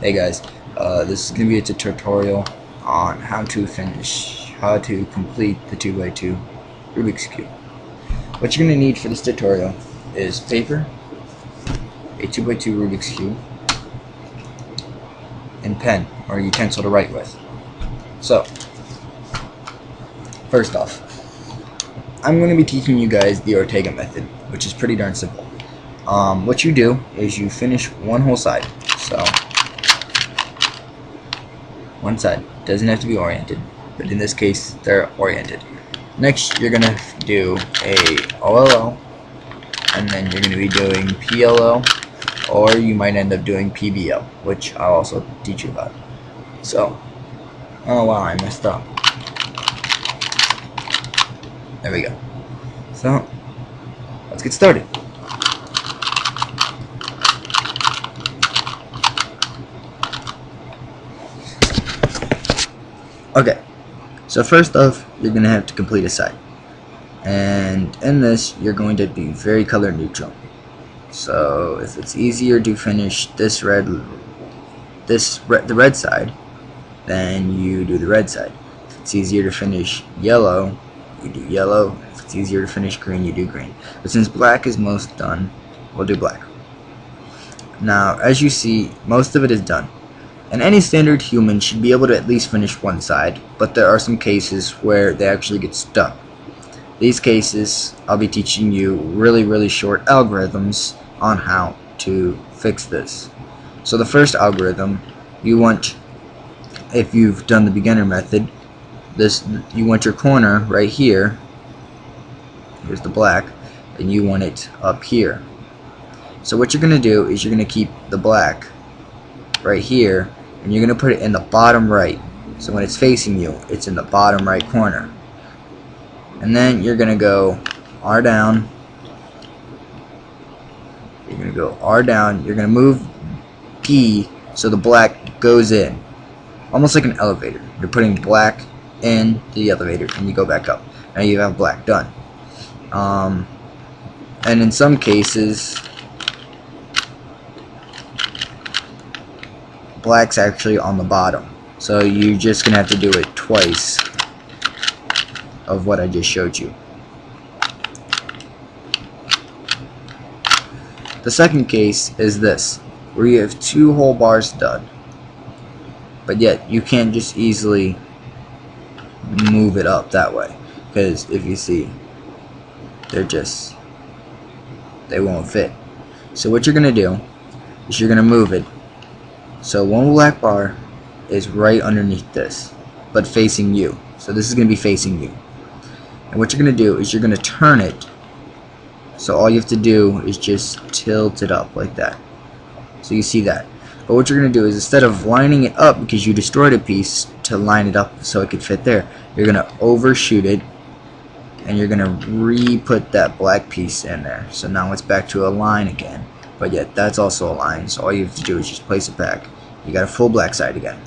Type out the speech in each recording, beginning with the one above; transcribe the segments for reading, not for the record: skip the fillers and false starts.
Hey guys, this is going to be a tutorial on how to complete the 2x2 Rubik's Cube. What you're going to need for this tutorial is paper, a 2x2 Rubik's Cube, and pen or utensil to write with. So, first off, I'm going to be teaching you guys the Ortega method, which is pretty darn simple. What you do is you finish one whole side. So, one side doesn't have to be oriented, but in this case they're oriented. Next you're gonna do a OLO, and then you're gonna be doing PLO, or you might end up doing PBO, which I'll also teach you about. So, oh wow, I messed up. There we go. So let's get started. Okay, so first off, you're going to have to complete a side. And in this, you're going to be very color neutral. So if it's easier to finish the red side, then you do the red side. If it's easier to finish yellow, you do yellow. If it's easier to finish green, you do green. But since black is most done, we'll do black. Now, as you see, most of it is done. And any standard human should be able to at least finish one side, but there are some cases where they actually get stuck. These cases, I'll be teaching you really short algorithms on how to fix this. So the first algorithm, you want, if you've done the beginner method, you want your corner right here, here's the black, and you want it up here. So what you're going to do is you're going to keep the black right here, and you're going to put it in the bottom right. So when it's facing you, it's in the bottom right corner. And then you're going to go R down. You're going to go R down. You're going to move P so the black goes in. Almost like an elevator. You're putting black in the elevator and you go back up. Now you have black done. And in some cases, black's actually on the bottom, so you're just gonna have to do it twice of what I just showed you. The second case is this, where you have two whole bars done, but yet you can't just easily move it up that way, because if you see, they won't fit. So what you're gonna do is you're gonna move it. So one black bar is right underneath this, but facing you. So this is going to be facing you. And what you're going to do is you're going to turn it. So all you have to do is just tilt it up like that. So you see that. But what you're going to do is, instead of lining it up because you destroyed a piece to line it up so it could fit there, you're going to overshoot it and you're going to re-put that black piece in there. So now it's back to a line again. But yet that's also a line, so all you have to do is just place it back. You got a full black side again.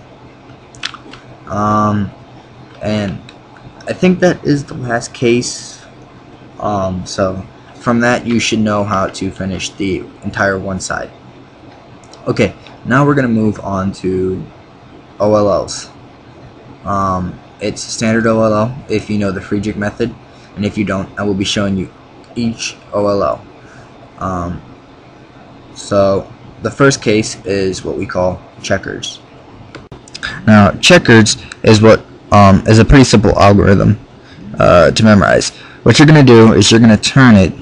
And I think that is the last case. So from that you should know how to finish the entire one side. Okay, now we're gonna move on to OLOs. It's standard OLO if you know the Rubik method, and if you don't, I will be showing you each OLO. So the first case is what we call checkers. Now checkers is is a pretty simple algorithm to memorize. What you're going to do is you're going to turn it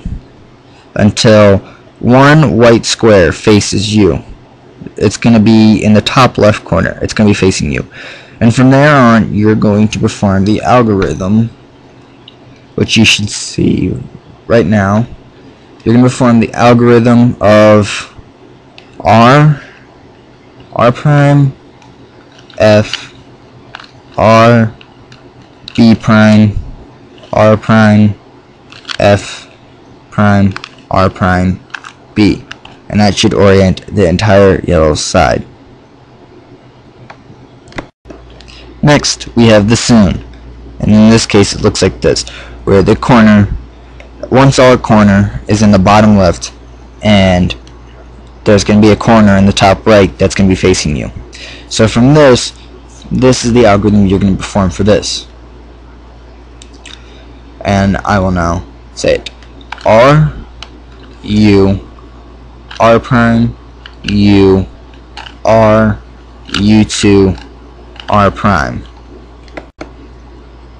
until one white square faces you. It's going to be in the top left corner. It's going to be facing you. And from there on, you're going to perform the algorithm, which you should see right now. You're going to perform the algorithm of R prime, F, R, B prime, R prime, F prime, R prime, B. And that should orient the entire yellow side. Next, we have the sune. And in this case, it looks like this, where the corner, one solid corner, is in the bottom left, and there's going to be a corner in the top right that's going to be facing you. So from this is the algorithm you're going to perform for this. And I will now say it. R, U, R prime, U, R, U2, R prime.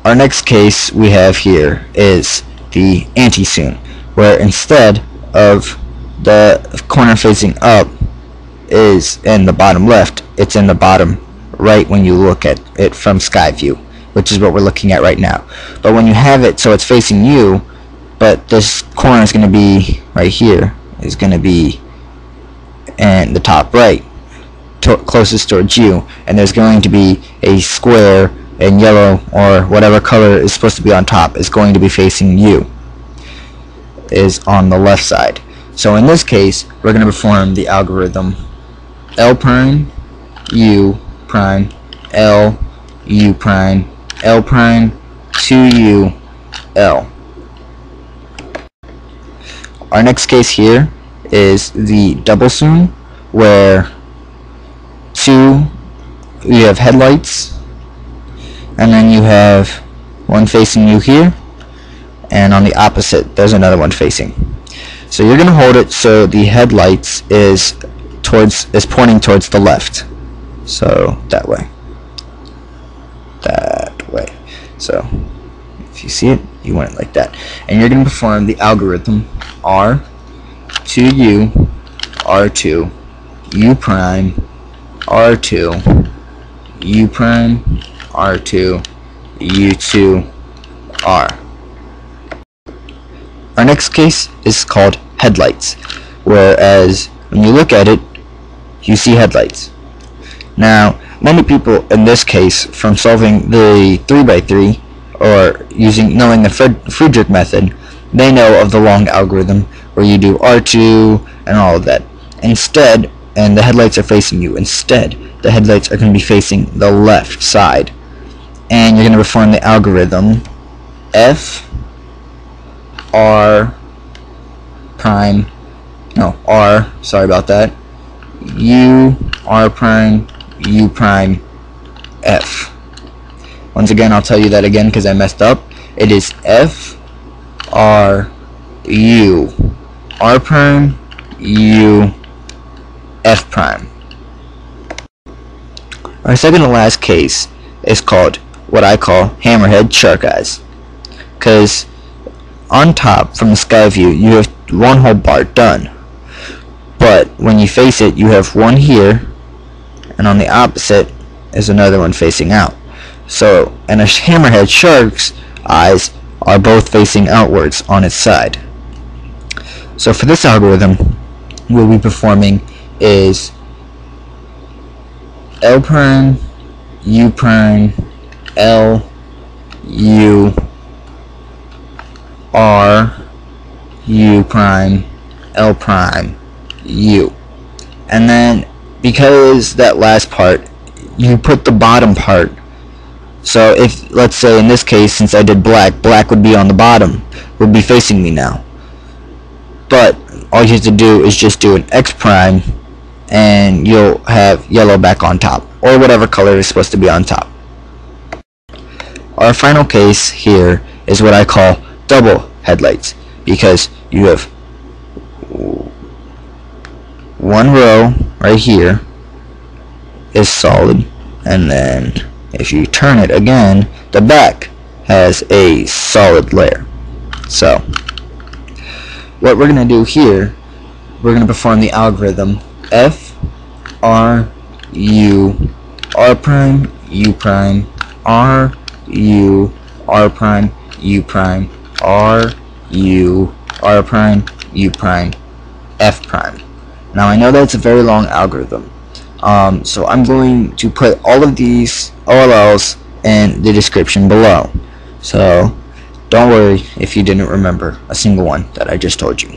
Our next case we have here is the anti-sune, where instead of the corner facing up is in the bottom left, it's in the bottom right when you look at it from sky view, which is what we're looking at right now. But when you have it so it's facing you, but this corner is going to be right here, is going to be in the top right, closest towards you, and there's going to be a square in yellow or whatever color is supposed to be on top is going to be facing you, is on the left side. So in this case, we're going to perform the algorithm L prime, U prime, L, U prime, L prime, 2U, L. Our next case here is the double sune, where you have headlights, and then you have one facing you here, and on the opposite there's another one facing. So you're going to hold it so the headlights is pointing towards the left. So that way. So if you see it, you want it like that. And you're going to perform the algorithm R, 2U, R2, U prime, R2, U prime, R2, U2, R. Our next case is called headlights, whereas when you look at it, you see headlights. Now, many people in this case, from solving the 3x3 or knowing the Friedrich method, they know of the long algorithm where you do R2 and all of that. Instead, and the headlights are facing you. Instead, the headlights are going to be facing the left side. And you're going to perform the algorithm F, R prime, no, R, sorry about that, U, R prime, U prime, F. Once again, I'll tell you that again because I messed up. It is F, R, U, R prime, U, F prime. Our second to last case is called what I call hammerhead shark eyes, because on top from the sky view you have one whole part done, but when you face it you have one here, and on the opposite is another one facing out. So, and a hammerhead shark's eyes are both facing outwards on its side. So for this algorithm, what we'll be performing is L prime, U prime, L, U, R, U prime, L prime, U. And then because that last part, you put the bottom part. So if, let's say in this case, since I did black, black would be on the bottom, would be facing me now. But all you have to do is just do an X prime, and you'll have yellow back on top, or whatever color is supposed to be on top. Our final case here is what I call double headlights, because you have one row right here is solid, and then if you turn it again, the back has a solid layer. So what we're going to do here, we're going to perform the algorithm F, R, U, R prime, U prime, R, U, R prime, U prime, R, U, R prime, U prime, F prime. Now I know that's a very long algorithm, so I'm going to put all of these OLLs in the description below. So don't worry if you didn't remember a single one that I just told you.